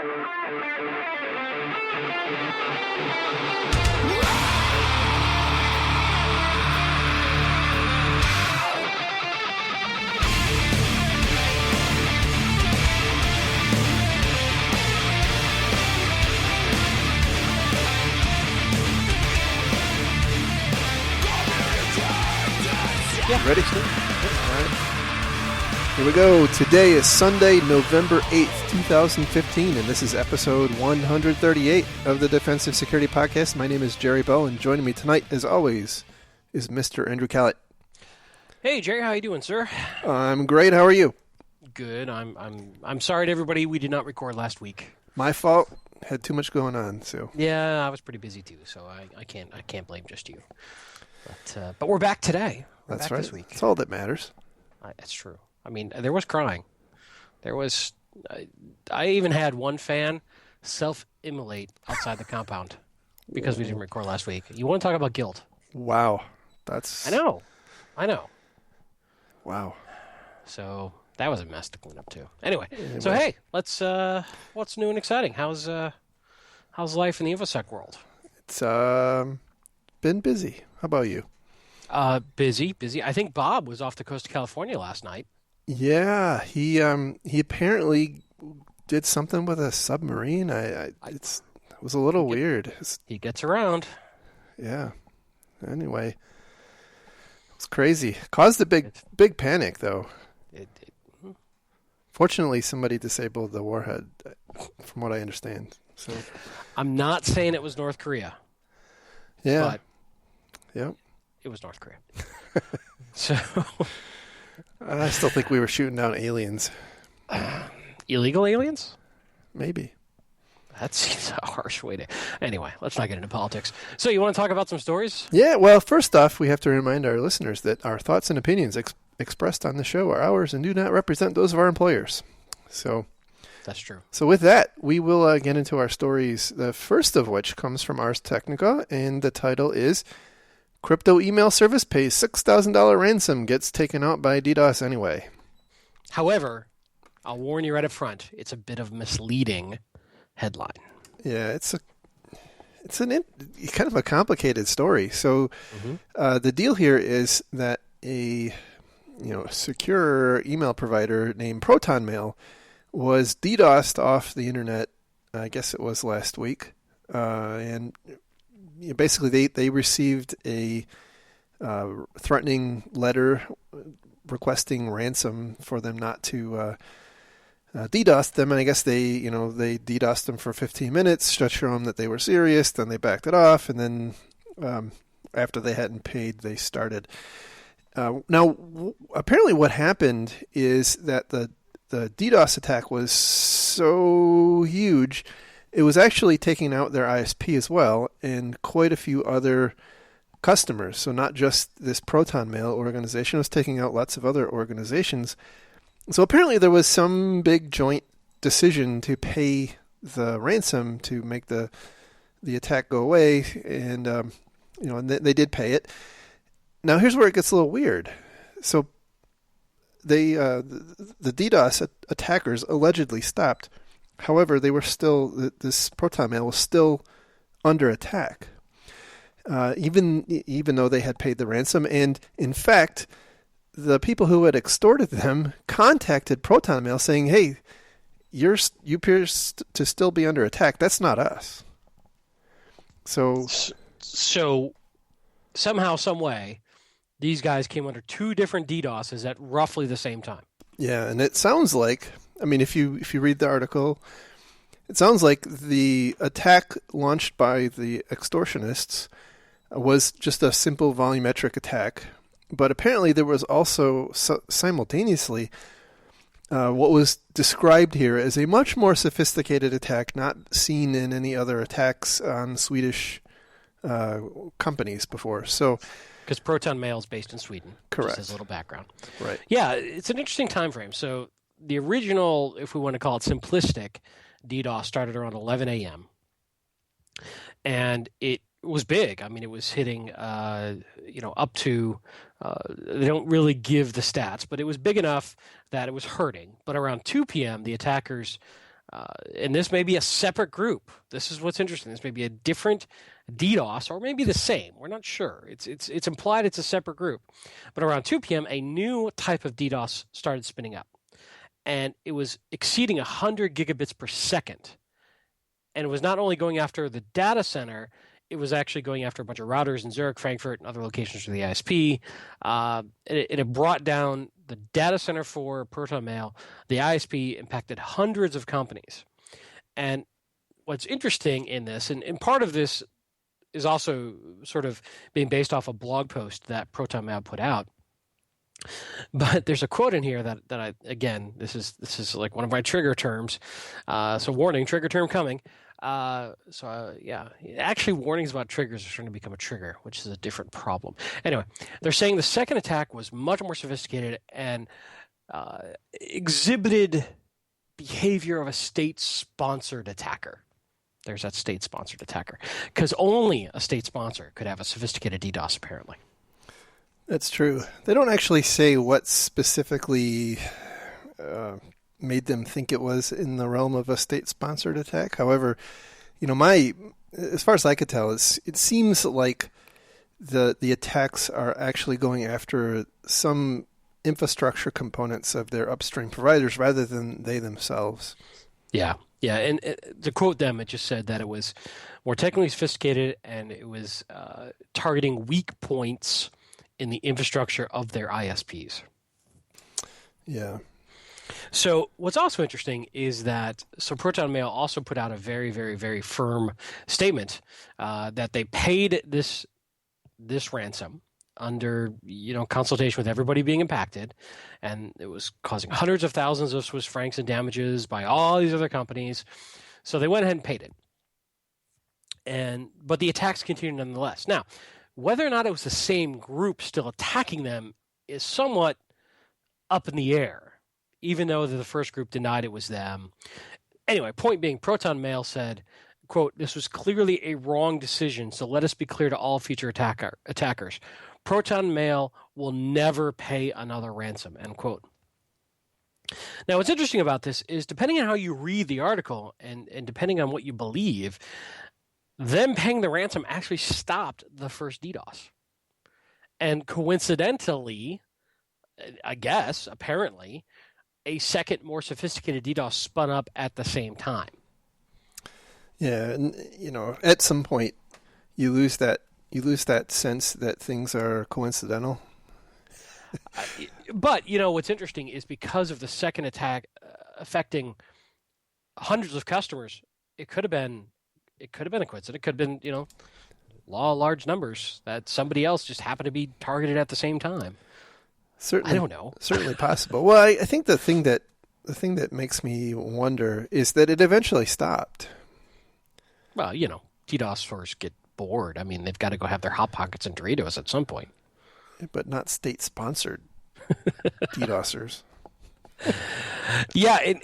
Ready? All right. Here we go. Today is Sunday, November 8th, 2015, and this is episode 138 of the Defensive Security Podcast. My name is Jerry Bow, and joining me tonight, as always, is Mr. Andrew Callett. Hey, Jerry, how you doing, sir? I'm great. How are you? Good. I'm sorry to everybody we did not record last week. My fault. Had too much going on, so. Yeah, I was pretty busy too, so I can't blame just you. But we're back today. That's back right. This week. That's all that matters. That's true. I mean, there was crying. There was. I even had one fan self-immolate outside the compound because we didn't record last week. You want to talk about guilt? Wow, that's. I know. Wow. So that was a mess to clean up too. Anyway, so hey, let's. What's new and exciting? How's life in the InfoSec world? It's been busy. How about you? Busy. I think Bob was off the coast of California last night. Yeah, he apparently did something with a submarine. It was a little weird. He gets around. Yeah. Anyway, it's crazy. Caused a big panic, though. Fortunately, somebody disabled the warhead, from what I understand. So I'm not saying it was North Korea. Yeah. But yep. It was North Korea. So I still think we were shooting down aliens. Illegal aliens? Maybe. That seems a harsh way to... Anyway, let's not get into politics. So you want to talk about some stories? Yeah, well, first off, we have to remind our listeners that our thoughts and opinions expressed on the show are ours and do not represent those of our employers. So... That's true. So with that, we will get into our stories, the first of which comes from Ars Technica, and the title is... Crypto email service pays $6,000 ransom, gets taken out by DDoS anyway. However, I'll warn you right up front, it's a bit of misleading headline. Yeah, it's kind of a complicated story. So the deal here is that a secure email provider named ProtonMail was DDoSed off the internet. I guess it was last week, and basically, they received a threatening letter requesting ransom for them not to DDoS them, and I guess they DDoSed them for 15 minutes to show them that they were serious. Then they backed it off, and then after they hadn't paid, they started. Now, apparently, what happened is that the DDoS attack was so huge. It was actually taking out their ISP as well and quite a few other customers. So not just this ProtonMail organization, it was taking out lots of other organizations. So apparently there was some big joint decision to pay the ransom to make the attack go away, and and they did pay it. Now here's where it gets a little weird. So they the DDoS attackers allegedly stopped. However, they were still, this ProtonMail was still under attack, even though they had paid the ransom. And in fact, the people who had extorted them contacted ProtonMail saying, "Hey, you appear to still be under attack. That's not us." So somehow, some way, these guys came under two different DDoSes at roughly the same time. Yeah, and it sounds like, I mean, if you read the article, it sounds like the attack launched by the extortionists was just a simple volumetric attack, but apparently there was also simultaneously what was described here as a much more sophisticated attack not seen in any other attacks on Swedish companies before. So, because ProtonMail is based in Sweden. Correct. Just as a little background. Right. Yeah, it's an interesting time frame. So the original, if we want to call it simplistic, DDoS started around 11 a.m. And it was big. I mean, it was hitting, up to, they don't really give the stats, but it was big enough that it was hurting. But around 2 p.m., the attackers And this may be a separate group. This is what's interesting. This may be a different DDoS, or maybe the same. We're not sure. It's implied it's a separate group. But around 2 p.m., a new type of DDoS started spinning up, and it was exceeding 100 gigabits per second. And it was not only going after the data center, it was actually going after a bunch of routers in Zurich, Frankfurt, and other locations for the ISP. It brought down the data center for Proton Mail. The ISP impacted hundreds of companies. And what's interesting in this, and part of this is also sort of being based off a blog post that Proton Mail put out. But there's a quote in here that I, again, this is like one of my trigger terms. So warning, trigger term coming. Actually, warnings about triggers are starting to become a trigger, which is a different problem. Anyway, they're saying the second attack was much more sophisticated and exhibited behavior of a state-sponsored attacker. There's that state-sponsored attacker, because only a state sponsor could have a sophisticated DDoS, apparently. That's true. They don't actually say what specifically made them think it was in the realm of a state-sponsored attack. However, as far as I could tell, it seems like the attacks are actually going after some infrastructure components of their upstream providers rather than they themselves. Yeah. And to quote them, it just said that it was more technically sophisticated and it was targeting weak points in the infrastructure of their ISPs. Yeah. So what's also interesting is that Proton Mail also put out a very, very, very firm statement that they paid this ransom under consultation with everybody being impacted, and it was causing hundreds of thousands of Swiss francs in damages by all these other companies. So they went ahead and paid it. But the attacks continued nonetheless. Now, whether or not it was the same group still attacking them is somewhat up in the air, even though the first group denied it was them. Anyway, point being, Proton Mail said, quote, "This was clearly a wrong decision, so let us be clear to all future attackers. Proton Mail will never pay another ransom," end quote. Now, what's interesting about this is, depending on how you read the article and depending on what you believe, them paying the ransom actually stopped the first DDoS. And coincidentally, I guess, apparently, a second, more sophisticated DDoS spun up at the same time. Yeah, and at some point, you lose that sense that things are coincidental. But what's interesting is, because of the second attack affecting hundreds of customers, it could have been a coincidence. It could have been law of large numbers, that somebody else just happened to be targeted at the same time. Certainly, I don't know. Certainly possible. Well, I think the thing that makes me wonder is that it eventually stopped. Well, DDoS first get bored. I mean, they've got to go have their Hot Pockets and Doritos at some point. But not state-sponsored DDoSers. Yeah.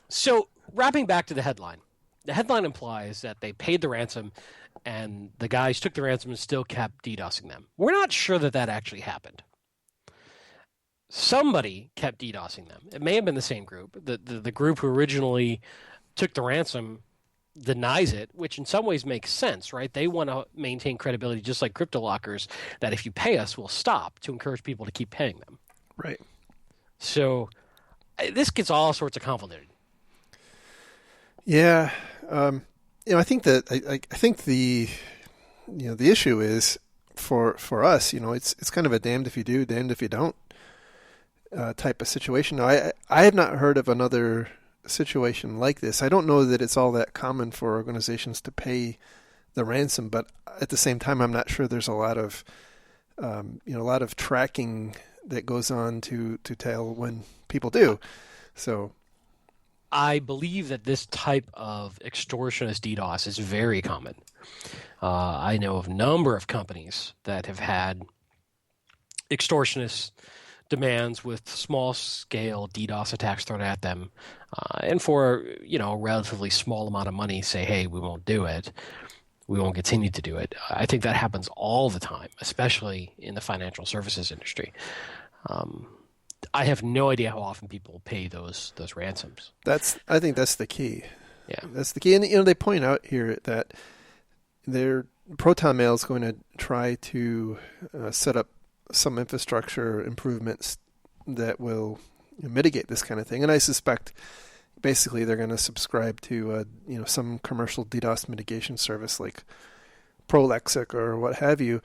So wrapping back to the headline. The headline implies that they paid the ransom and the guys took the ransom and still kept DDoSing them. We're not sure that actually happened. Somebody kept DDoSing them. It may have been the same group. The group who originally took the ransom denies it, which in some ways makes sense, right? They want to maintain credibility, just like crypto lockers, that if you pay us, we'll stop, to encourage people to keep paying them. Right. So this gets all sorts of convoluted. Yeah. I think that I think the issue is for us, it's kind of a damned if you do, damned if you don't type of situation. Now, I have not heard of another situation like this. I don't know that it's all that common for organizations to pay the ransom, but at the same time, I'm not sure there's a lot of tracking that goes on to tell when people do. So I believe that this type of extortionist DDoS is very common. I know of a number of companies that have had extortionist demands with small-scale DDoS attacks thrown at them, and for a relatively small amount of money, say, "Hey, we won't do it. We won't continue to do it." I think that happens all the time, especially in the financial services industry. I have no idea how often people pay those ransoms. I think that's the key. Yeah, that's the key. And they point out here that Proton Mail is going to try to set up some infrastructure improvements that will mitigate this kind of thing. And I suspect basically they're going to subscribe to some commercial DDoS mitigation service like Prolexic or what have you.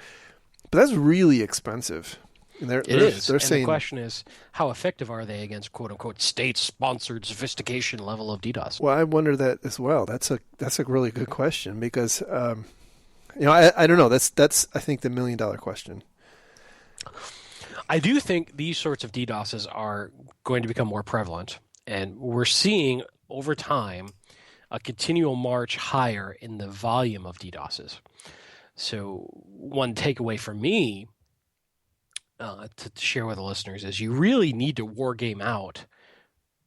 But that's really expensive. And It is. They're And saying, the question is, how effective are they against "quote unquote" state-sponsored sophistication level of DDoS? well, I wonder that as well. That's a really good question because I don't know. That's I think the $1 million question. I do think these sorts of DDoSes are going to become more prevalent, and we're seeing over time a continual march higher in the volume of DDoSes. So one takeaway for me to share with the listeners is you really need to war game out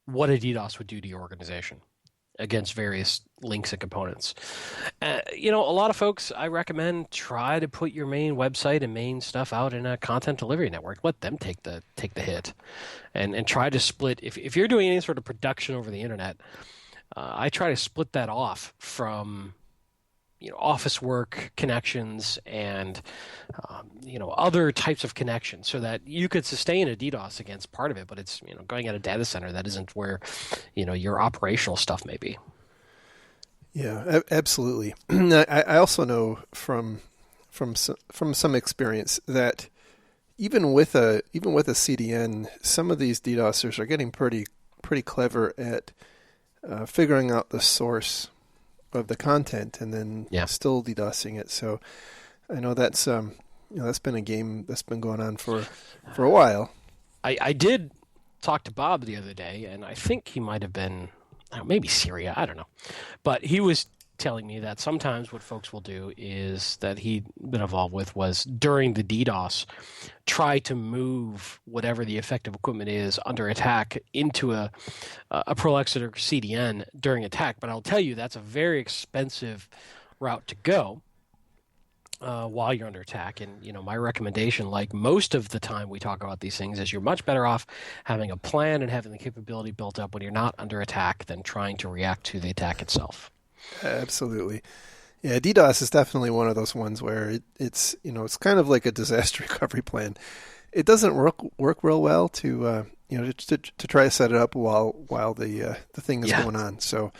what a DDoS would do to your organization against various links and components. A lot of folks, I recommend try to put your main website and main stuff out in a content delivery network. Let them take the hit, and try to split. If you're doing any sort of production over the internet, I try to split that off from office work connections and other types of connections, so that you could sustain a DDoS against part of it, but it's going at a data center that isn't where your operational stuff may be. Yeah, absolutely. I also know from some experience that even with a CDN, some of these DDoSers are getting pretty clever at figuring out the source of the content and then still DDoSing it. So I know that's that's been a game that's been going on for a while. I did talk to Bob the other day, and I think he might have been maybe Syria, I don't know, but he was telling me that sometimes what folks will do is that he'd been involved with was during the DDoS try to move whatever the effective equipment is under attack into a Prolexic or CDN during attack. But I'll tell you, that's a very expensive route to go while you're under attack. And my recommendation, like most of the time we talk about these things, is you're much better off having a plan and having the capability built up when you're not under attack than trying to react to the attack itself. Absolutely. Yeah, DDoS is definitely one of those ones where it's it's kind of like a disaster recovery plan. It doesn't work real well to to try to set it up while the thing is going on. So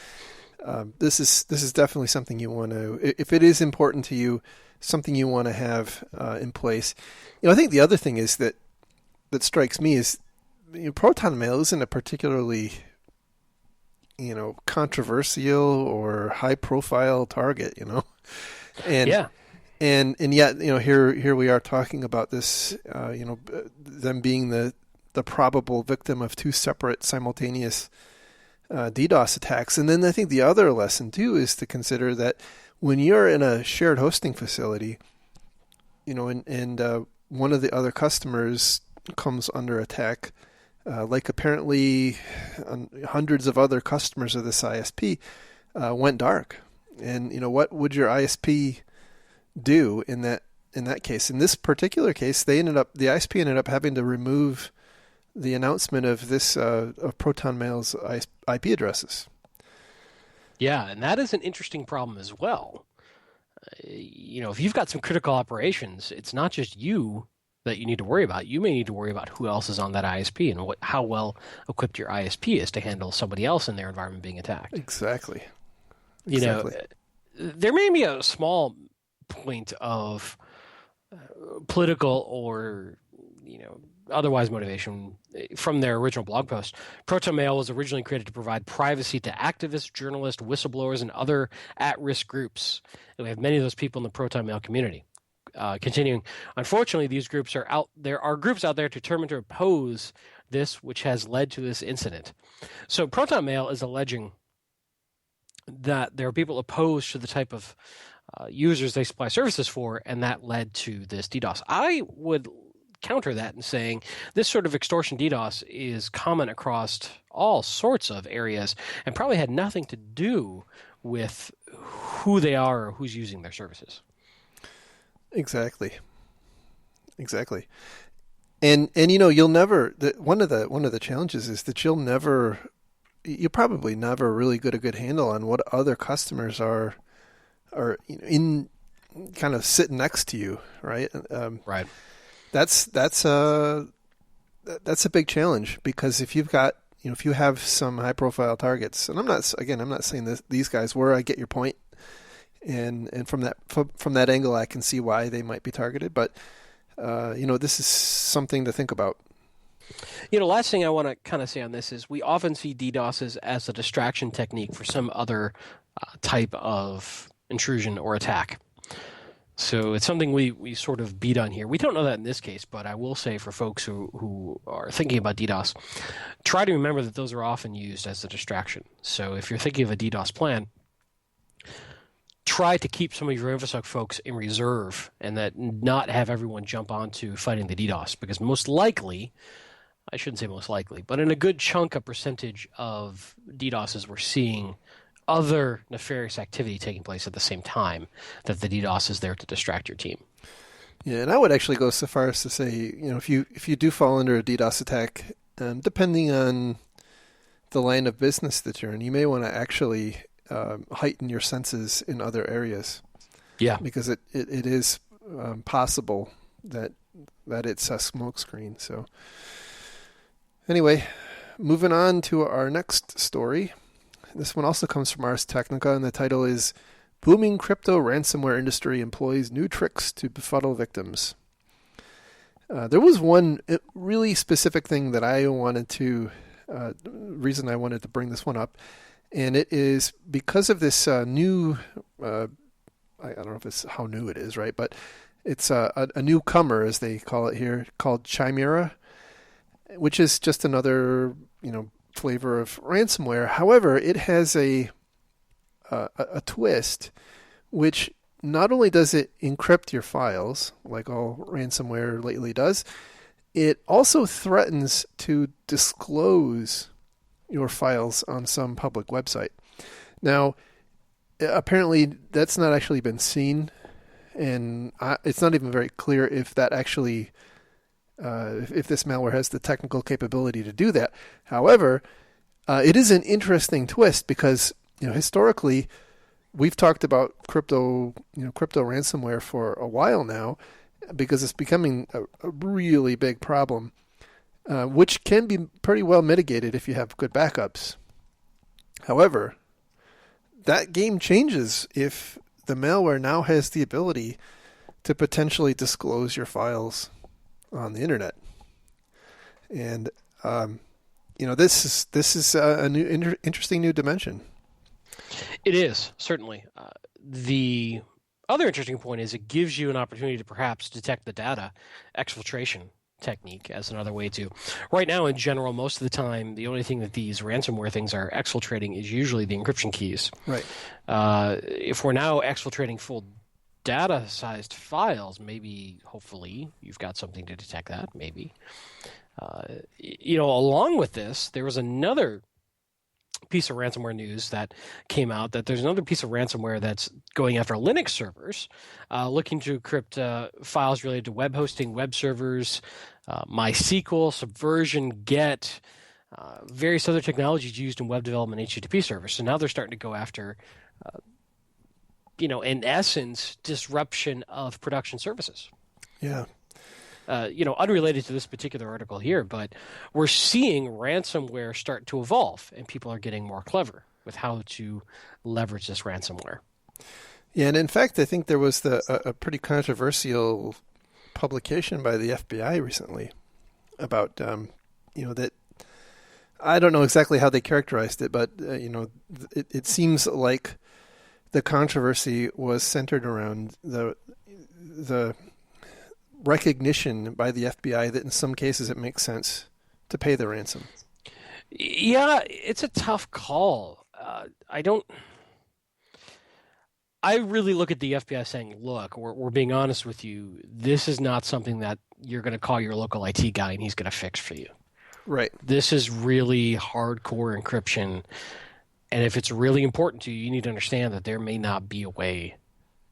this is definitely something you want to, if it is important to you, something you want to have in place. I think the other thing is that strikes me is Proton Mail isn't a particularly controversial or high profile target, and yet, here we are talking about this, them being the probable victim of two separate simultaneous DDoS attacks. And then I think the other lesson too is to consider that when you're in a shared hosting facility, and one of the other customers comes under attack, like apparently hundreds of other customers of this ISP went dark. And what would your ISP do in that case? In this particular case, the ISP ended up having to remove the announcement of this of Proton Mail's IP addresses. Yeah, and that is an interesting problem as well. If you've got some critical operations, it's not just you that you need to worry about. You may need to worry about who else is on that ISP and how well equipped your ISP is to handle somebody else in their environment being attacked. Exactly. There may be a small point of political or otherwise motivation from their original blog post. Proton Mail was originally created to provide privacy to activists, journalists, whistleblowers, and other at-risk groups. And we have many of those people in the Proton Mail community. Continuing, unfortunately, these groups are out. There are groups out there determined to oppose this, which has led to this incident. So Proton Mail is alleging that there are people opposed to the type of users they supply services for, and that led to this DDoS. I would counter that in saying this sort of extortion DDoS is common across all sorts of areas and probably had nothing to do with who they are or who's using their services. Exactly. And you'll never. One of the challenges is that you probably never really get a good handle on what other customers are in kind of sitting next to you, right? Right. That's a big challenge, because if you've got if you have some high profile targets, and I'm not saying that these guys were. I get your point, and from that angle, I can see why they might be targeted, but this is something to think about. Last thing I want to kind of say on this is we often see DDoS as a distraction technique for some other type of intrusion or attack. So it's something we sort of beat on here. We don't know that in this case, but I will say for folks who are thinking about DDoS, try to remember that those are often used as a distraction. So if you're thinking of a DDoS plan, try to keep some of your InfoSec folks in reserve and that not have everyone jump onto fighting the DDoS, because most likely, I shouldn't say most likely, but in a good chunk of percentage of DDoSes, we're seeing other nefarious activity taking place at the same time that the DDoS is there to distract your team. Yeah, and I would actually go so far as to say, if you do fall under a DDoS attack, depending on the line of business that you're in, you may want to actually heighten your senses in other areas. Yeah, because it is possible that it's a smokescreen. So anyway, moving on to our next story. This one also comes from Ars Technica, and the title is "Booming Crypto Ransomware Industry Employs New Tricks to Befuddle Victims." There was one really specific thing that I wanted to, reason I wanted to bring this one up, and it is because of this new, I don't know if it's how new it is, right? But it's a newcomer, as they call it here, called Chimera, which is just another, flavor of ransomware. However, it has a twist, which not only does it encrypt your files, like all ransomware lately does, it also threatens to disclose your files on some public website. Now, apparently that's not actually been seen, and it's not even very clear if that actually if this malware has the technical capability to do that. However, it is an interesting twist because historically we've talked about crypto ransomware for a while now, because it's becoming a really big problem, which can be pretty well mitigated if you have good backups. However, that game changes if the malware now has the ability to potentially disclose your files on the internet. And this is a new interesting new dimension. It is, certainly. The other interesting point is it gives you an opportunity to perhaps detect the data exfiltration technique as another way to. Right now, in general, most of the time, the only thing that these ransomware things are exfiltrating is usually the encryption keys. Right. If we're now exfiltrating full data-sized files, maybe, hopefully, you've got something to detect that, maybe. Along with this, there was another piece of ransomware news that came out, that there's another piece of ransomware that's going after Linux servers, looking to encrypt files related to web hosting, web servers, MySQL, Subversion, Get, various other technologies used in web development HTTP servers. So now they're starting to go after in essence, disruption of production services. Yeah. Unrelated to this particular article here, but we're seeing ransomware start to evolve, and people are getting more clever with how to leverage this ransomware. Yeah, and in fact, I think there was a pretty controversial publication by the FBI recently about, that I don't know exactly how they characterized it, but, it seems like the controversy was centered around the recognition by the FBI that in some cases it makes sense to pay the ransom. Yeah, it's a tough call. I really look at the FBI saying, look, we're being honest with you. This is not something that you're going to call your local IT guy and he's going to fix for you. Right. This is really hardcore encryption. And if it's really important to you, you need to understand that there may not be a way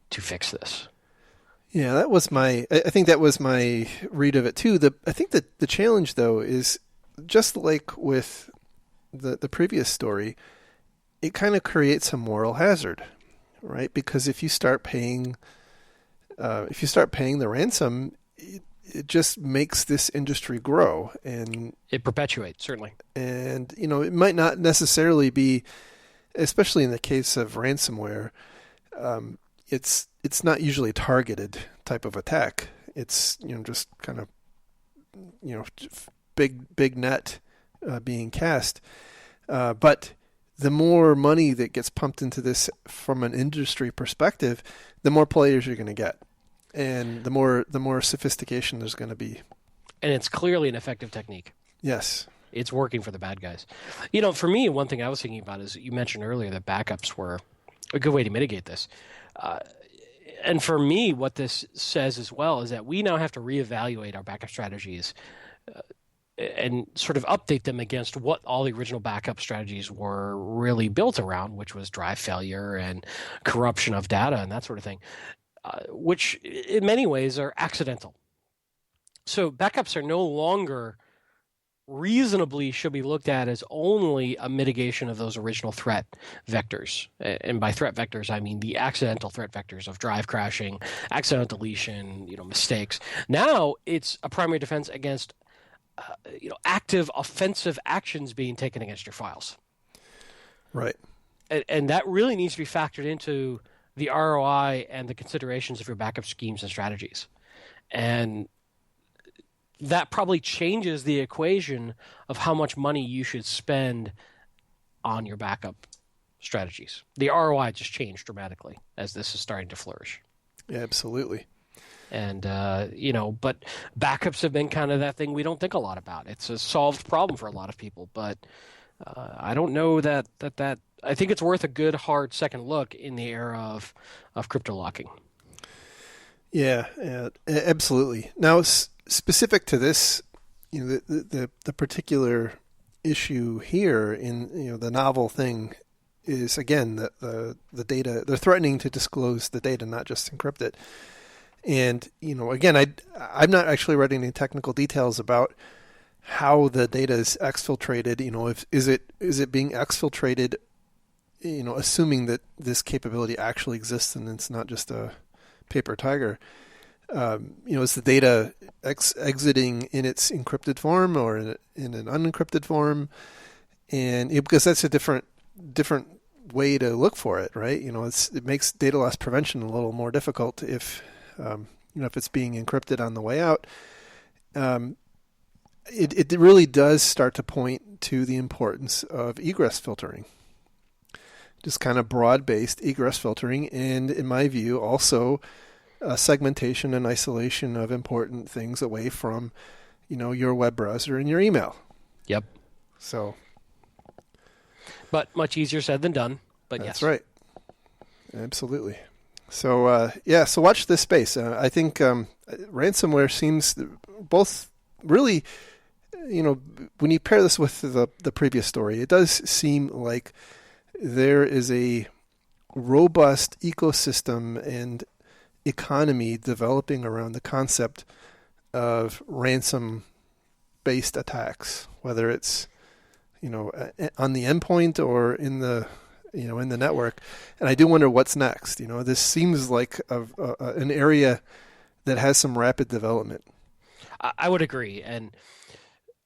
to fix this. Yeah, that was I think that was my read of it too. I think that the challenge though is just like with the previous story, it kind of creates a moral hazard, right? Because if you start paying the ransom, it just makes this industry grow, and It perpetuates, certainly. and it might not necessarily be, especially in the case of ransomware. It's not usually a targeted type of attack. It's just kind of big net being cast. But the more money that gets pumped into this from an industry perspective, the more players you're going to get, and the more sophistication there's going to be. And it's clearly an effective technique. Yes. It's working for the bad guys. For me, one thing I was thinking about is you mentioned earlier that backups were a good way to mitigate this. And for me, what this says as well is that we now have to reevaluate our backup strategies and sort of update them against what all the original backup strategies were really built around, which was drive failure and corruption of data and that sort of thing, which in many ways are accidental. So backups are no longer reasonably should be looked at as only a mitigation of those original threat vectors. And by threat vectors, I mean the accidental threat vectors of drive crashing, accidental deletion, mistakes. Now it's a primary defense against active offensive actions being taken against your files. Right. And that really needs to be factored into the ROI and the considerations of your backup schemes and strategies. And that probably changes the equation of how much money you should spend on your backup strategies. The ROI just changed dramatically as this is starting to flourish. Yeah, absolutely. And, but backups have been kind of that thing we don't think a lot about. It's a solved problem for a lot of people, but I don't know that I think it's worth a good, hard second look in the era of crypto locking. Yeah, absolutely. Now, specific to this, the particular issue here in the novel thing is again the data. They're threatening to disclose the data, not just encrypt it. And again, I'm not actually writing any technical details about how the data is exfiltrated. Is it being exfiltrated? Assuming that this capability actually exists and it's not just a paper tiger. Is the data exiting in its encrypted form or in an unencrypted form? And because that's a different way to look for it, right? It makes data loss prevention a little more difficult if it's being encrypted on the way out. It really does start to point to the importance of egress filtering. Just kind of broad-based egress filtering, and in my view, also segmentation and isolation of important things away from, your web browser and your email. Yep. So, but much easier said than done. But that's yes, right. Absolutely. So so watch this space. I think ransomware seems both really, when you pair this with the previous story, it does seem like there is a robust ecosystem and economy developing around the concept of ransom-based attacks, whether it's on the endpoint or in the network. And I do wonder what's next. This seems like an area that has some rapid development. I would agree. And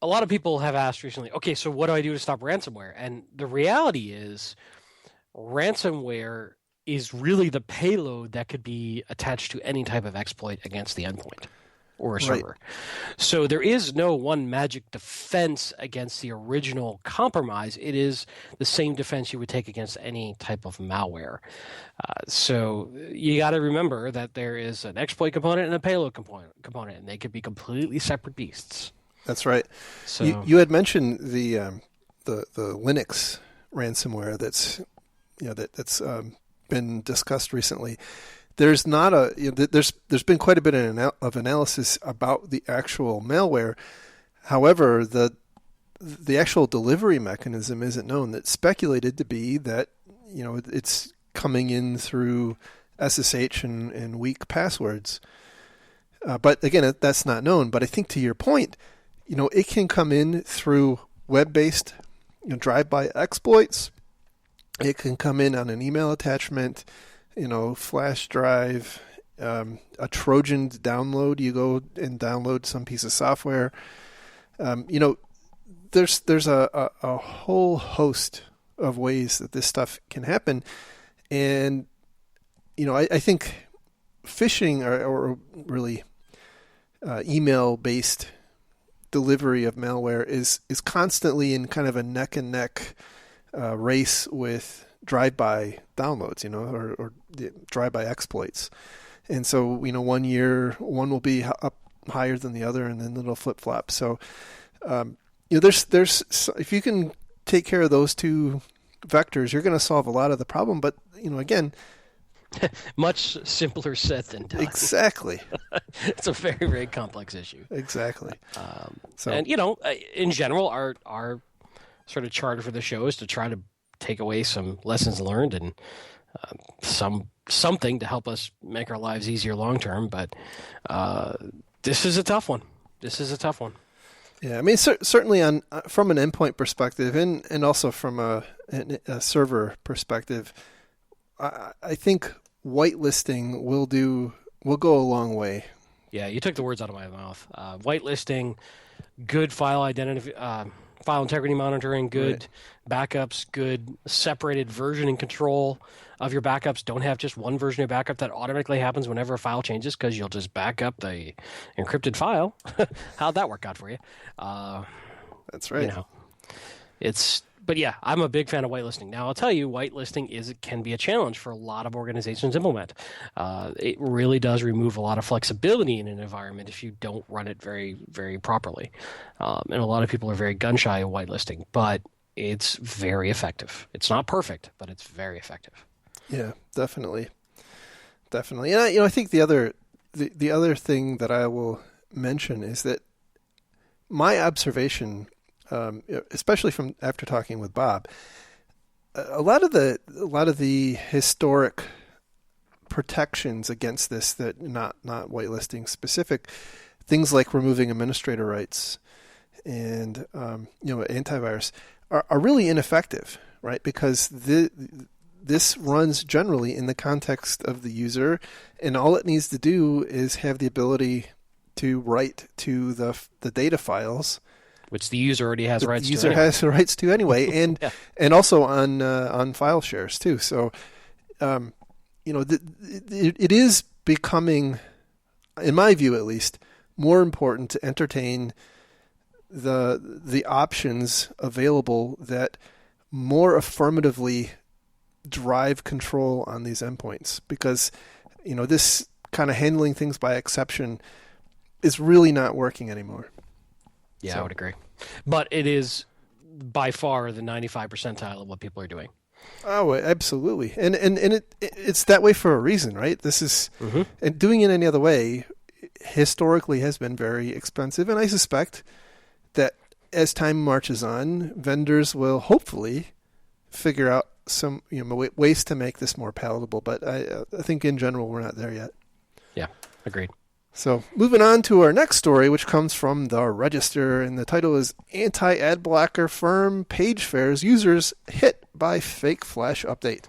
a lot of people have asked recently, okay, so what do I do to stop ransomware? And the reality is ransomware is really the payload that could be attached to any type of exploit against the endpoint or a server. Right. So there is no one magic defense against the original compromise. It is the same defense you would take against any type of malware. So you got to remember that there is an exploit component and a payload component, and they could be completely separate beasts. That's right. So you had mentioned the Linux ransomware that's been discussed recently. There's not there's been quite a bit of analysis about the actual malware. However, the actual delivery mechanism isn't known. That's speculated to be that it's coming in through SSH and weak passwords. But again, that's not known. But I think to your point, it can come in through web-based drive-by exploits. It can come in on an email attachment, flash drive, a Trojan download. You go and download some piece of software. There's a whole host of ways that this stuff can happen. And, I think phishing or really email-based delivery of malware is constantly in kind of a neck and neck race with drive-by downloads, or drive-by exploits. And so, 1 year, one will be up higher than the other, and then it'll flip-flop. So, there's if you can take care of those two vectors, you're going to solve a lot of the problem. But, again, much simpler said than done. Exactly. It's a very, very complex issue. Exactly. And, in general, our sort of charter for the show is to try to take away some lessons learned and something to help us make our lives easier long term. But this is a tough one. Yeah, I mean, certainly from an endpoint perspective and also from a server perspective, I think whitelisting will go a long way. Yeah, you took the words out of my mouth. Whitelisting, good file integrity monitoring, good backups, good separated versioning control of your backups. Don't have just one version of backup that automatically happens whenever a file changes because you'll just back up the encrypted file. How'd that work out for you? That's right. But yeah, I'm a big fan of whitelisting. Now, I'll tell you, whitelisting can be a challenge for a lot of organizations to implement. It really does remove a lot of flexibility in an environment if you don't run it very, very properly. And a lot of people are very gun-shy of whitelisting, but it's very effective. It's not perfect, but it's very effective. Yeah, definitely. And I think the other thing that I will mention is that my observation, especially from after talking with Bob, a lot of the historic protections against this, that not whitelisting specific things like removing administrator rights and antivirus are really ineffective, right? Because this runs generally in the context of the user, and all it needs to do is have the ability to write to the data files, which the user already has rights to. The user has rights to anyway, and yeah. and also on file shares too. So, it is becoming, in my view at least, more important to entertain the options available that more affirmatively drive control on these endpoints, because this kind of handling things by exception is really not working anymore. Yeah, I would agree. But it is by far the 95th percentile of what people are doing. Oh, absolutely. And it's that way for a reason, right? This is, and doing it any other way historically has been very expensive. And I suspect that as time marches on, vendors will hopefully figure out some ways to make this more palatable. But I think in general, we're not there yet. Yeah, agreed. So moving on to our next story, which comes from the Register, and the title is Anti-Ad Blocker Firm Pagefare's Users Hit by Fake Flash Update.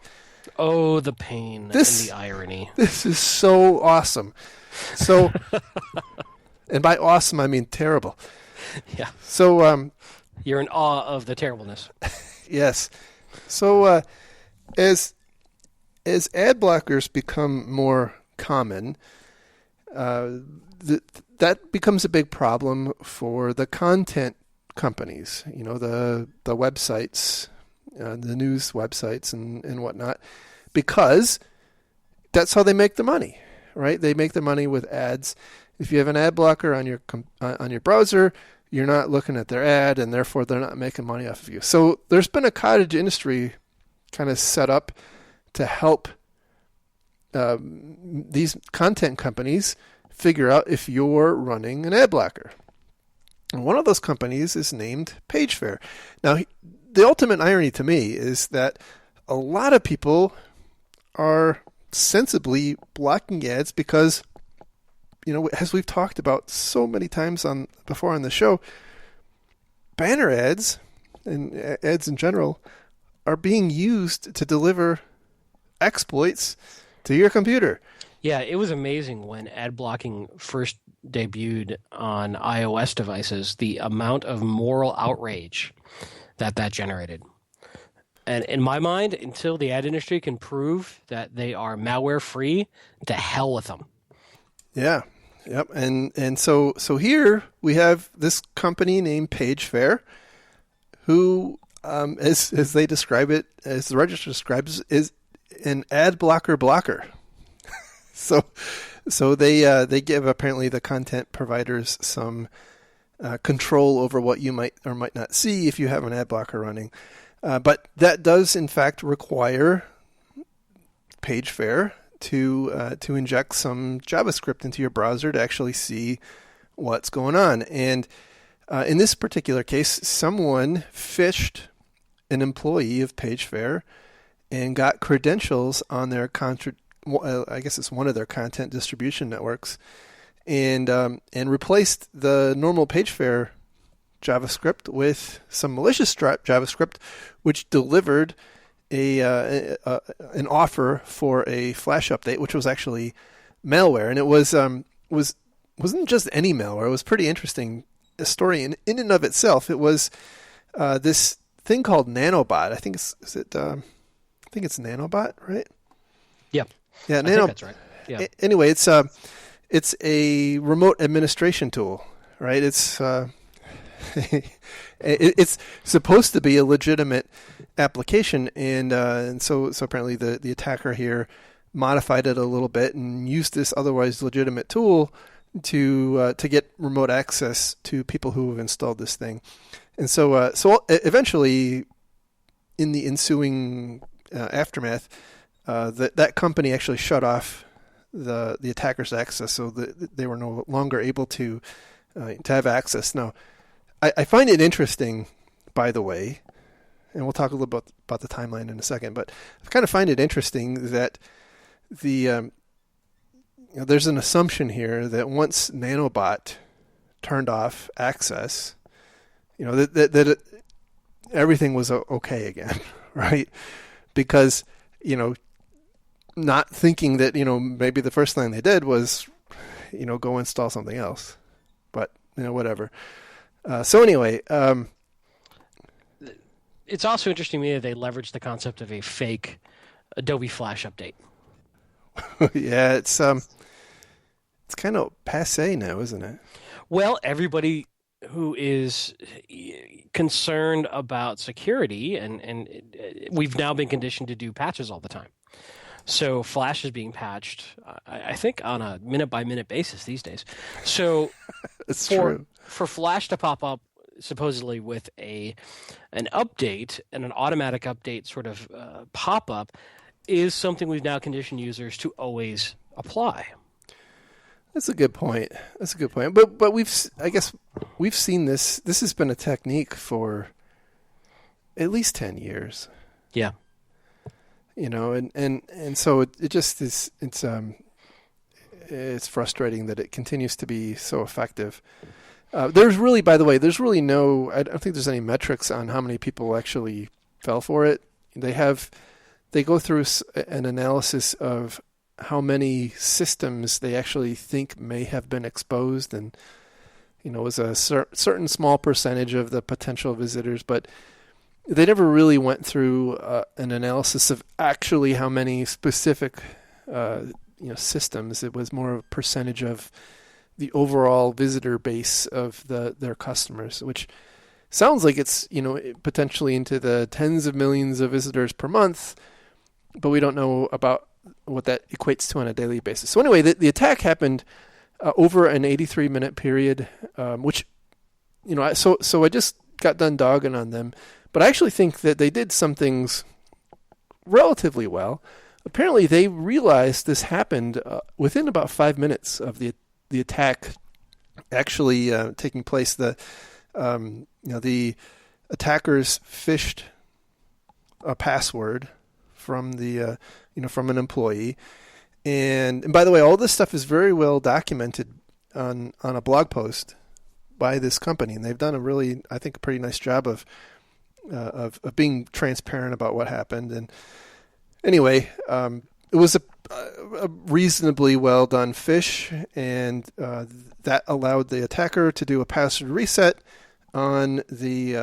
Oh, the pain and the irony. This is so awesome. So, and by awesome, I mean terrible. Yeah. So you're in awe of the terribleness. Yes. So as ad blockers become more common, that becomes a big problem for the content companies, the websites, the news websites and whatnot, because that's how they make the money, right? They make the money with ads. If you have an ad blocker on your browser, you're not looking at their ad, and therefore they're not making money off of you. So there's been a cottage industry kind of set up to help these content companies figure out if you're running an ad blocker. And one of those companies is named Pagefare. Now, the ultimate irony to me is that a lot of people are sensibly blocking ads because, as we've talked about so many times before on the show, banner ads and ads in general are being used to deliver exploits to your computer. Yeah, it was amazing when ad blocking first debuted on iOS devices, the amount of moral outrage that generated. And in my mind, until the ad industry can prove that they are malware free, to hell with them. Yeah. Yep. And so here we have this company named PageFair, who, as they describe it, as the register describes, is an ad blocker. So they give apparently the content providers some control over what you might or might not see if you have an ad blocker running. But that does in fact require PageFair to inject some JavaScript into your browser to actually see what's going on. And in this particular case, someone phished an employee of PageFair and got credentials on their I guess it's one of their content distribution networks, and replaced the normal PageFair JavaScript with some malicious JavaScript, which delivered an offer for a Flash update, which was actually malware, and it wasn't just any malware. It was pretty interesting, a story in and of itself. It was this thing called Nanobot. I think it's Nanobot, right? Yeah. Yeah, I think that's right. Yeah. Anyway, it's a remote administration tool, right? It's it's supposed to be a legitimate application, and so apparently the attacker here modified it a little bit and used this otherwise legitimate tool to get remote access to people who have installed this thing, and so eventually, in the ensuing aftermath, that company actually shut off the attacker's access, so that they were no longer able to have access. Now, I find it interesting, by the way, and we'll talk a little bit about the timeline in a second, but I kind of find it interesting that there's an assumption here that once Nanobot turned off access, that everything was okay again, right? Because, not thinking that, maybe the first thing they did was, go install something else, but, whatever. So anyway, it's also interesting to me that they leveraged the concept of a fake Adobe Flash update. Yeah, it's kind of passé now, isn't it? Well, everybody who is concerned about security, and we've now been conditioned to do patches all the time. So Flash is being patched, I think, on a minute-by-minute basis these days. So it's true. For Flash to pop up supposedly with an update and an automatic update sort of pop-up is something we've now conditioned users to always apply. That's a good point. But we've seen this. This has been a technique for at least 10 years. Yeah. And so it just is. It's frustrating that it continues to be so effective. There's really no. I don't think there's any metrics on how many people actually fell for it. They go through an analysis of how many systems they actually think may have been exposed, and it was a certain small percentage of the potential visitors, but they never really went through an analysis of actually how many specific systems. It was more of a percentage of the overall visitor base of their customers, which sounds like it's potentially into the tens of millions of visitors per month, but we don't know about what that equates to on a daily basis. So anyway, the attack happened over an 83-minute period, which so I just got done dogging on them, but I actually think that they did some things relatively well. Apparently, they realized this happened within about 5 minutes of the attack actually taking place. The attackers phished a password from the from an employee. And by the way, all this stuff is very well documented on a blog post by this company, and they've done a really, I think, a pretty nice job of being transparent about what happened. And anyway, it was a reasonably well done phish, and that allowed the attacker to do a password reset on the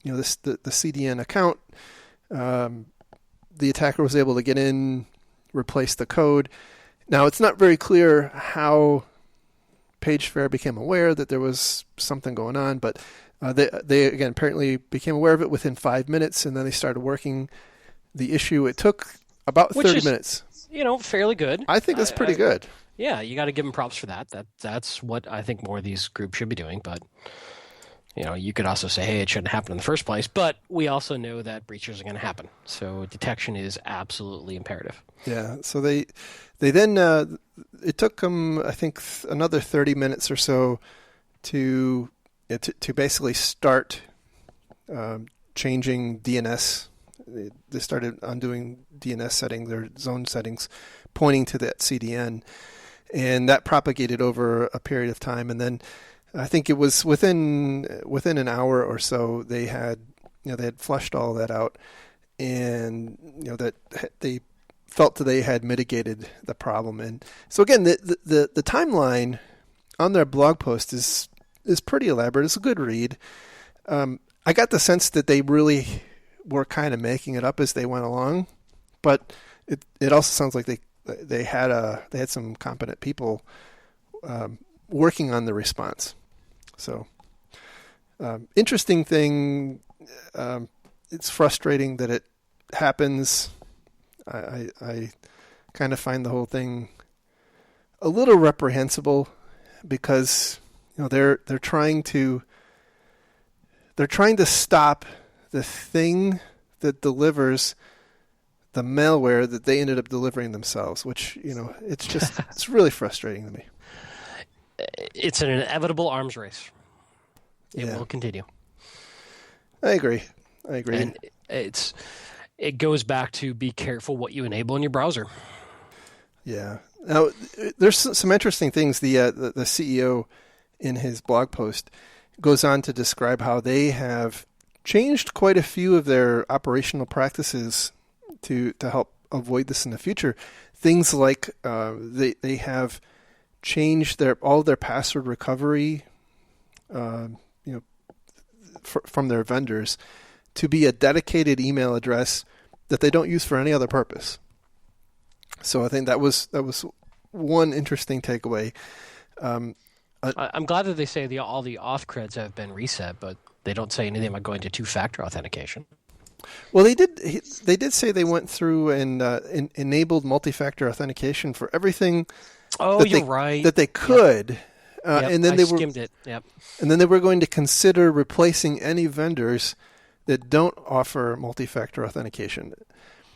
the CDN account. The attacker was able to get in, replace the code. Now, it's not very clear how PageFair became aware that there was something going on, but they again apparently became aware of it within 5 minutes, and then they started working the issue. It took about 30 minutes. Fairly good. I think that's pretty good. Yeah, you got to give them props for that. That's what I think more of these groups should be doing. But you could also say, hey, it shouldn't happen in the first place. But we also know that breaches are going to happen, so detection is absolutely imperative. Yeah. So they then it took them, I think, another 30 minutes or so to basically start changing DNS. They started undoing DNS settings, their zone settings, pointing to that CDN, and that propagated over a period of time. And then I think it was within an hour or so they had flushed all that out, and that they felt that they had mitigated the problem. And so again, the timeline on their blog post is pretty elaborate. It's a good read. I got the sense that they really were kind of making it up as they went along, but it also sounds like they had some competent people working on the response. So interesting thing. It's frustrating that it happens. I kind of find the whole thing a little reprehensible because they're trying to stop the thing that delivers the malware that they ended up delivering themselves, which it's really frustrating to me. It's an inevitable arms race. It will continue. I agree. And it goes back to be careful what you enable in your browser. Yeah. Now, there's some interesting things. The CEO in his blog post goes on to describe how they have changed quite a few of their operational practices to help avoid this in the future. Things like they have changed all their password recovery, from their vendors to be a dedicated email address that they don't use for any other purpose. So I think that was one interesting takeaway. I'm glad that they say all the auth creds have been reset, but they don't say anything about going to two-factor authentication. Well, they did say they went through and enabled multi-factor authentication for everything. Oh, you're right. That they could. Yep. And then I skimmed it. Yep. And then they were going to consider replacing any vendors that don't offer multi-factor authentication.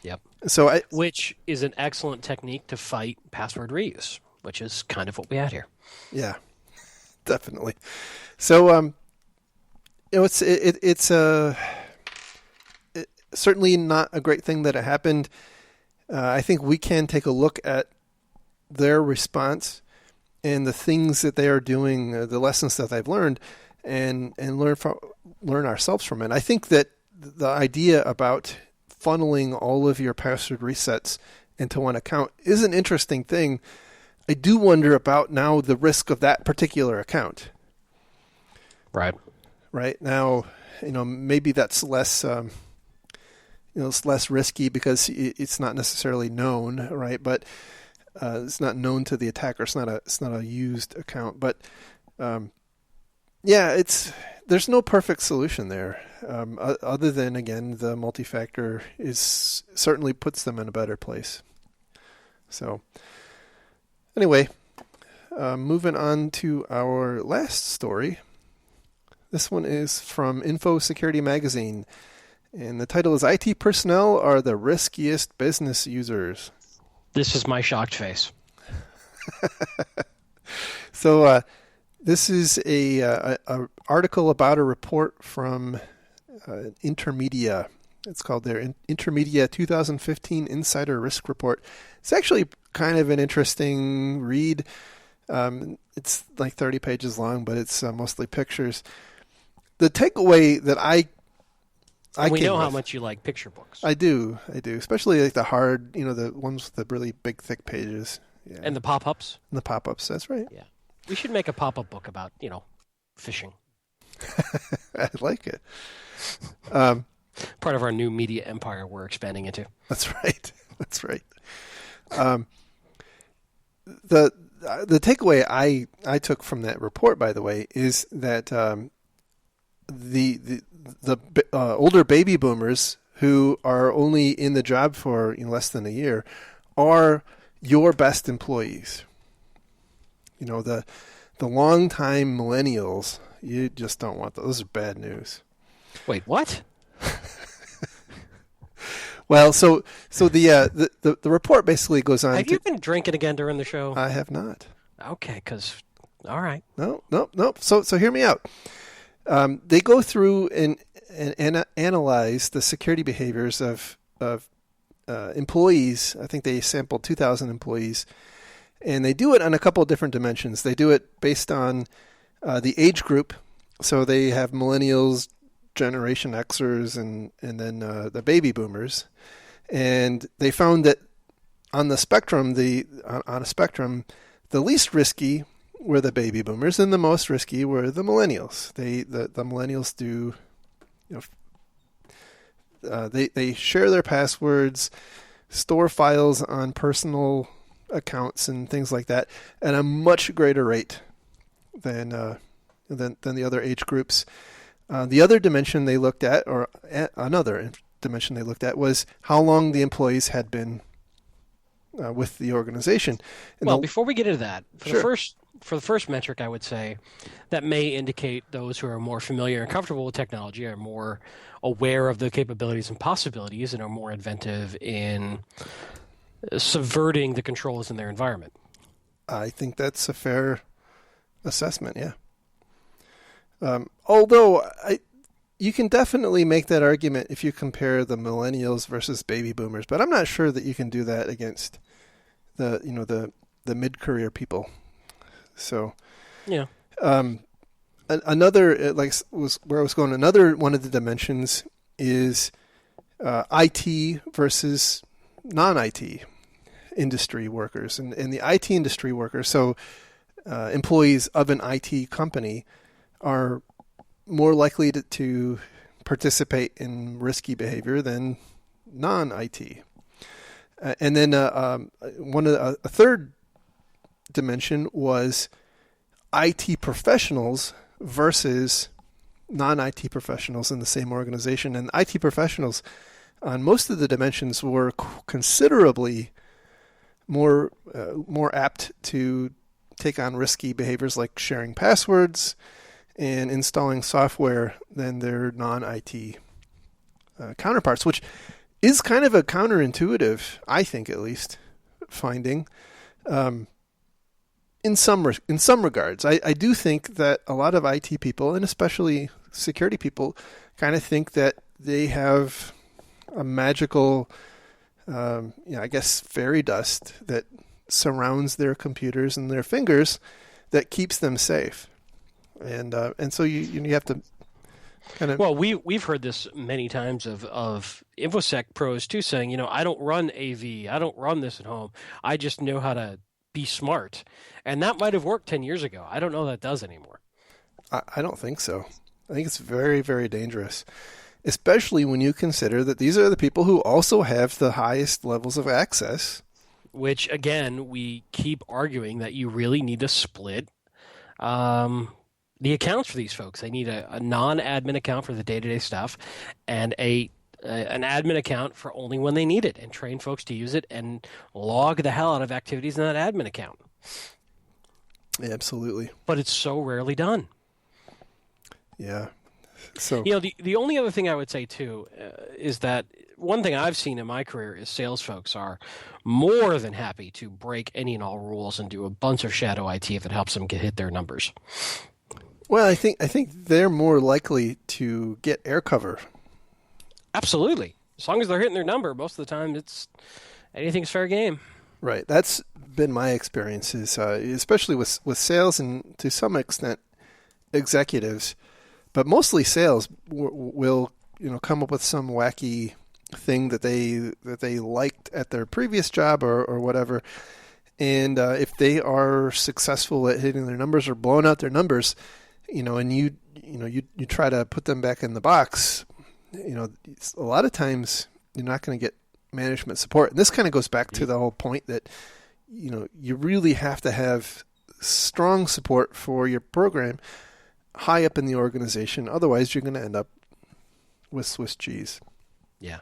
Yep. So which is an excellent technique to fight password reuse, which is kind of what we had here. Yeah, definitely. So it's certainly not a great thing that it happened. I think we can take a look at their response and the things that they are doing, the lessons that they've learned, and learn ourselves from it. I think that the idea about funneling all of your password resets into one account is an interesting thing. I do wonder about now the risk of that particular account. Right. Right now, maybe that's less. It's less risky because it's not necessarily known, right? But it's not known to the attacker. It's not a used account. But there's no perfect solution there, other than again the multi-factor certainly puts them in a better place. So anyway, moving on to our last story. This one is from Info Security Magazine. And the title is IT Personnel Are the Riskiest Business Users. This is my shocked face. So this is a article about a report from Intermedia. It's called their Intermedia 2015 Insider Risk Report. It's actually kind of an interesting read. It's like 30 pages long, but it's mostly pictures. The takeaway that we know how much you like picture books. I do, especially like the hard, the ones with the really big, thick pages. Yeah. And the pop-ups. And the pop-ups, that's right. Yeah, we should make a pop-up book about fishing. I like it. Part of our new media empire we're expanding into. That's right. That's right. The takeaway I took from that report, by the way, is that the older baby boomers who are only in the job for less than a year are your best employees. The long-time millennials, you just don't want those. Those are bad news. Wait, what? Well, so the report basically goes on. Have you been drinking again during the show? I have not. Okay, all right. No. So hear me out. They go through and analyze the security behaviors of employees. I think they sampled 2,000 employees, and they do it on a couple of different dimensions. They do it based on the age group. So they have millennials, Generation Xers, and then the baby boomers. And they found that on the spectrum, the least risky were the baby boomers, and the most risky were the millennials. The millennials do, they share their passwords, store files on personal accounts and things like that at a much greater rate than the other age groups. The other dimension they looked at, or another dimension they looked at, was how long the employees had been with the organization. And before we get into that, Sure. For the first metric, I would say that may indicate those who are more familiar and comfortable with technology are more aware of the capabilities and possibilities and are more inventive in subverting the controls in their environment. I think that's a fair assessment, yeah. Although you can definitely make that argument if you compare the millennials versus baby boomers, but I'm not sure that you can do that against the mid-career people. So, yeah. Another was where I was going. Another one of the dimensions is IT versus non-IT industry workers, and the IT industry workers. So, employees of an IT company are more likely to participate in risky behavior than non-IT. And then a third dimension was IT professionals versus non-IT professionals in the same organization. And IT professionals on most of the dimensions were considerably more apt to take on risky behaviors like sharing passwords and installing software than their non-IT counterparts, which is kind of a counterintuitive, I think at least, finding in some regards. I do think that a lot of IT people, and especially security people, kind of think that they have a magical, I guess, fairy dust that surrounds their computers and their fingers that keeps them safe. And so you have to kind of... Well, we've heard this many times of InfoSec pros too, saying, I don't run AV, I don't run this at home, I just know how to be smart. And that might have worked 10 years ago. I don't know that does anymore. I don't think so. I think it's very, very dangerous, especially when you consider that these are the people who also have the highest levels of access. Which, again, we keep arguing that you really need to split the accounts for these folks. They need a non-admin account for the day-to-day stuff and an admin account for only when they need it, and train folks to use it and log the hell out of activities in that admin account. Yeah, absolutely. But it's so rarely done. Yeah. So the only other thing I would say too is that one thing I've seen in my career is sales folks are more than happy to break any and all rules and do a bunch of shadow IT if it helps them hit their numbers. Well, I think they're more likely to get air cover. Absolutely. As long as they're hitting their number, most of the time it's anything's fair game. Right. That's been my experiences, especially with sales and to some extent executives, but mostly sales will come up with some wacky thing that they liked at their previous job or whatever. And if they are successful at hitting their numbers or blowing out their numbers, and you try to put them back in the box, a lot of times you're not going to get management support. And this kind of goes back to the whole point that, you really have to have strong support for your program high up in the organization. Otherwise, you're going to end up with Swiss cheese. Yeah,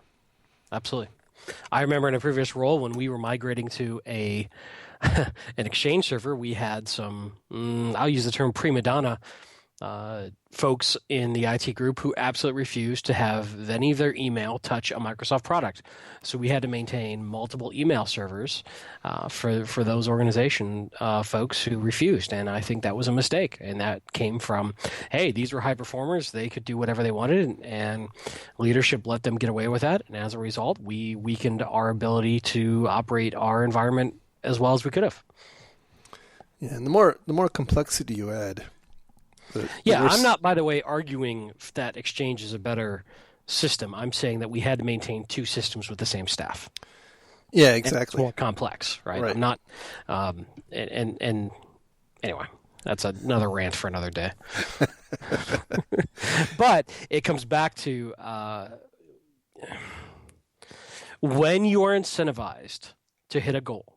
absolutely. I remember in a previous role when we were migrating to an Exchange server, we had some, I'll use the term prima donna, folks in the IT group who absolutely refused to have any of their email touch a Microsoft product. So we had to maintain multiple email servers for those organization folks who refused. And I think that was a mistake. And that came from, hey, these were high performers. They could do whatever they wanted. And leadership let them get away with that. And as a result, we weakened our ability to operate our environment as well as we could have. Yeah, and the more complexity you add, I'm not, by the way, arguing that Exchange is a better system. I'm saying that we had to maintain two systems with the same staff. Yeah, exactly. And it's more complex, right? I'm not, and anyway, that's another rant for another day. But it comes back to when you are incentivized to hit a goal,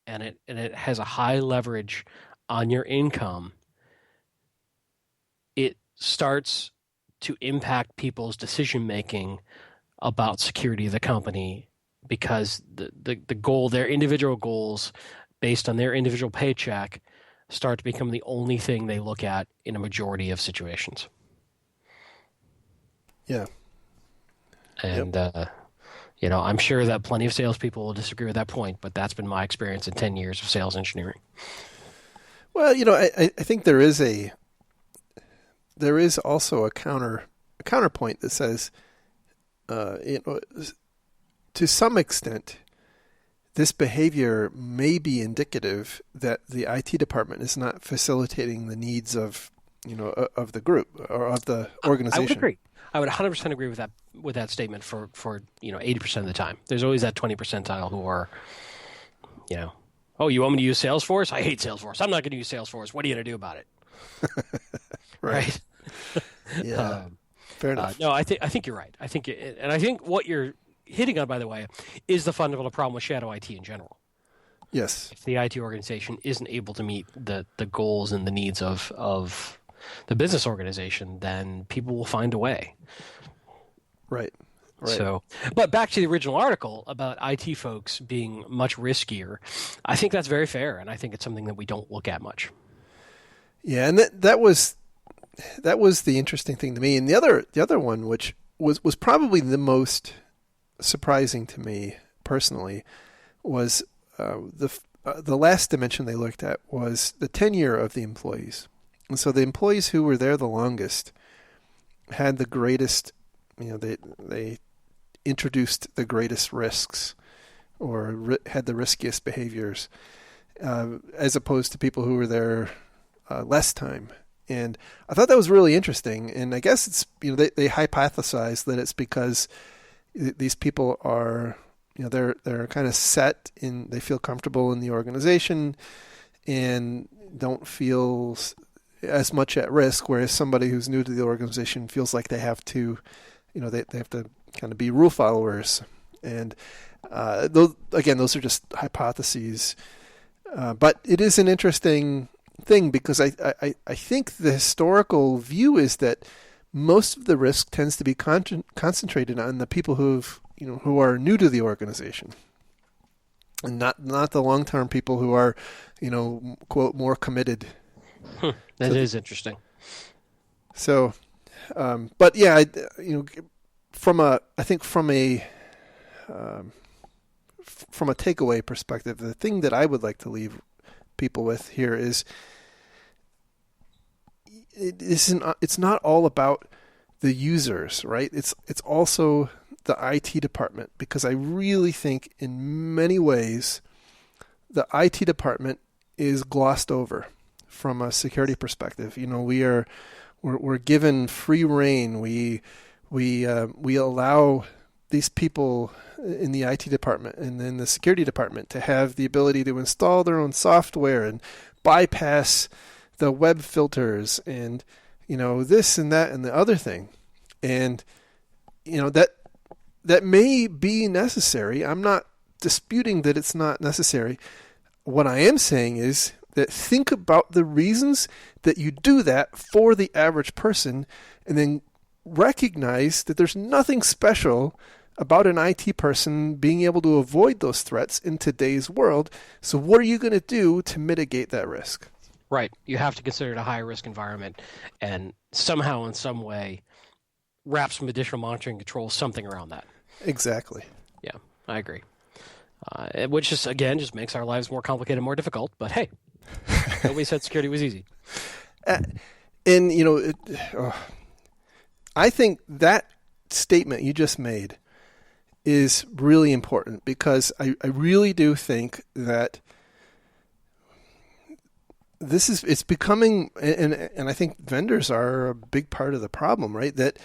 and it has a high leverage on your income, it starts to impact people's decision making about security of the company, because the goal, their individual goals based on their individual paycheck, start to become the only thing they look at in a majority of situations. Yeah. And I'm sure that plenty of salespeople will disagree with that point, but that's been my experience in 10 years of sales engineering. Well, I think there is also a counterpoint that says, to some extent, this behavior may be indicative that the IT department is not facilitating the needs of the group or of the organization. I would agree. I would 100% agree with that statement for 80% of the time. There's always that 20 percentile who are, oh, you want me to use Salesforce? I hate Salesforce. I'm not going to use Salesforce. What are you going to do about it? Right. Yeah. Fair enough. No, I think you're right. I think what you're hitting on, by the way, is the fundamental problem with shadow IT in general. Yes. If the IT organization isn't able to meet the goals and the needs of the business organization, then people will find a way. Right. So, but back to the original article about IT folks being much riskier, I think that's very fair, and I think it's something that we don't look at much. Yeah, and that was the interesting thing to me. And the other one, which was probably the most surprising to me personally, was the last dimension they looked at was the tenure of the employees. And so the employees who were there the longest had the greatest, they introduced the greatest risks or had the riskiest behaviors, as opposed to people who were there less time. And I thought that was really interesting. And I guess it's, they hypothesized that it's because these people are, they're kind of set in, they feel comfortable in the organization and don't feel as much at risk, whereas somebody who's new to the organization feels like they have to, they have to kind of be rule followers. And those are just hypotheses. But it is an interesting thing, because I think the historical view is that most of the risk tends to be concentrated on the people who are new to the organization, and not the long-term people who are, quote, more committed. That is interesting. So, but yeah, from a takeaway perspective, the thing that I would like to leave people with here is it's not all about the users, right? It's also the IT department, because I really think in many ways the IT department is glossed over from a security perspective. We're given free rein. We allow these people in the IT department and in the security department to have the ability to install their own software and bypass the web filters and this and that and the other thing. And that may be necessary. I'm not disputing that it's not necessary. What I am saying is that think about the reasons that you do that for the average person, and then recognize that there's nothing special about an IT person being able to avoid those threats in today's world. So what are you going to do to mitigate that risk? Right. You have to consider it a high-risk environment and somehow in some way wrap some additional monitoring controls, something around that. Exactly. Yeah, I agree. Which just makes our lives more complicated and more difficult. But hey, nobody said security was easy. I think that statement you just made is really important, because I really do think that it's becoming, and I think vendors are a big part of the problem, right? That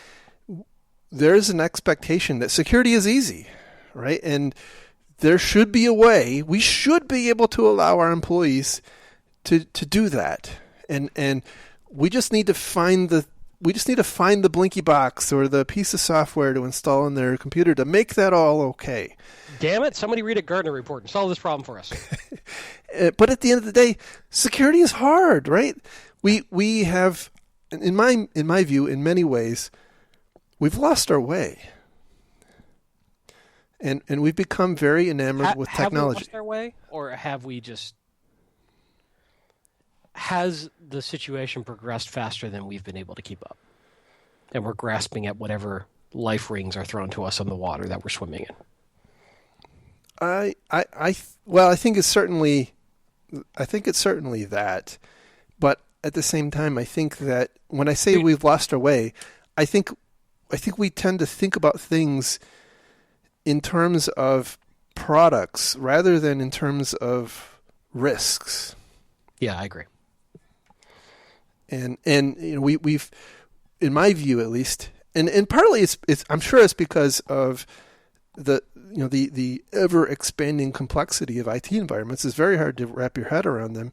there's an expectation that security is easy, right? And there should be a way, we should be able to allow our employees to do that. And we just need to find the blinky box or the piece of software to install on their computer to make that all okay. Damn it, somebody read a Gartner report and solve this problem for us. But at the end of the day, security is hard, right? We have, in my view, in many ways, we've lost our way. And we've become very enamored with technology. Have we lost our way, or has the situation progressed faster than we've been able to keep up? And we're grasping at whatever life rings are thrown to us on the water that we're swimming in. I think it's certainly that. But at the same time, I think that when I say we've lost our way, I think we tend to think about things in terms of products rather than in terms of risks. Yeah, I agree. And we've, in my view at least, and partly it's I'm sure it's because of the ever expanding complexity of IT environments. It's very hard to wrap your head around them.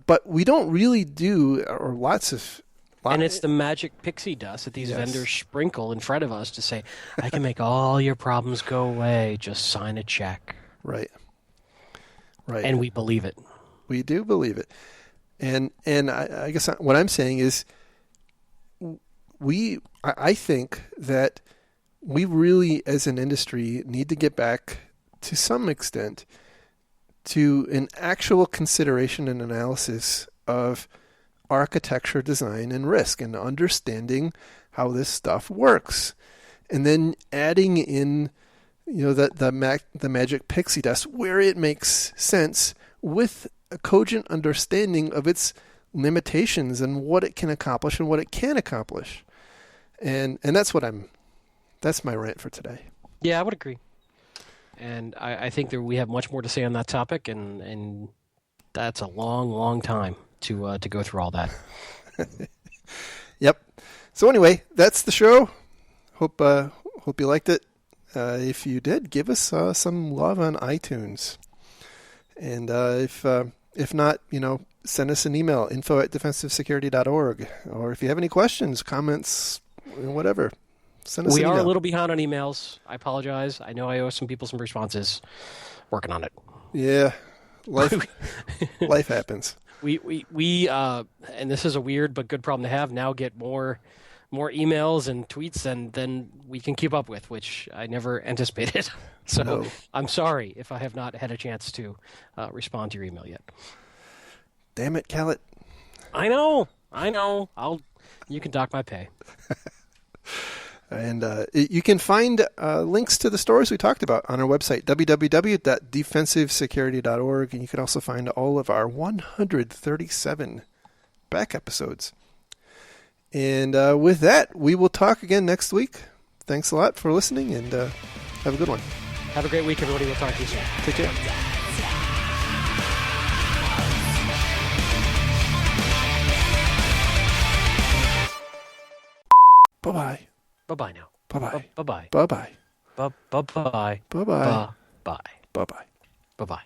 But we don't really do, or and it's the magic pixie dust that these vendors sprinkle in front of us to say, I can make all your problems go away. Just sign a check. Right. And we believe it. We do believe it. And I guess what I'm saying is I think that we really, as an industry, need to get back to some extent to an actual consideration and analysis of architecture, design, and risk, and understanding how this stuff works, and then adding in, the magic pixie dust where it makes sense with a cogent understanding of its limitations and what it can accomplish and what it can't accomplish, and that's my rant for today. Yeah, I would agree, and I think that we have much more to say on that topic, and that's a long, long time to go through all that. Yep. So anyway, that's the show. Hope you liked it. If you did, give us some love on iTunes. And if not, send us an email, info@defensivesecurity.org. Or if you have any questions, comments, whatever, send us an email. We are a little behind on emails. I apologize. I know I owe some people some responses. Working on it. Yeah. Life happens. We and this is a weird but good problem to have, now get more emails and tweets than we can keep up with, which I never anticipated. So no. I'm sorry if I have not had a chance to respond to your email yet. Damn it, Khaled. I know. You can dock my pay. And you can find links to the stories we talked about on our website, www.defensivesecurity.org. And you can also find all of our 137 back episodes. And with that, we will talk again next week. thanks a lot for listening, and have a good one. Have a great week, everybody. We'll talk to you soon. Take care. Bye-bye. Bye-bye now. Bye-bye. Bye-bye. Bye-bye. Bye-bye. Bye-bye. Bye-bye. Bye-bye. Bye-bye.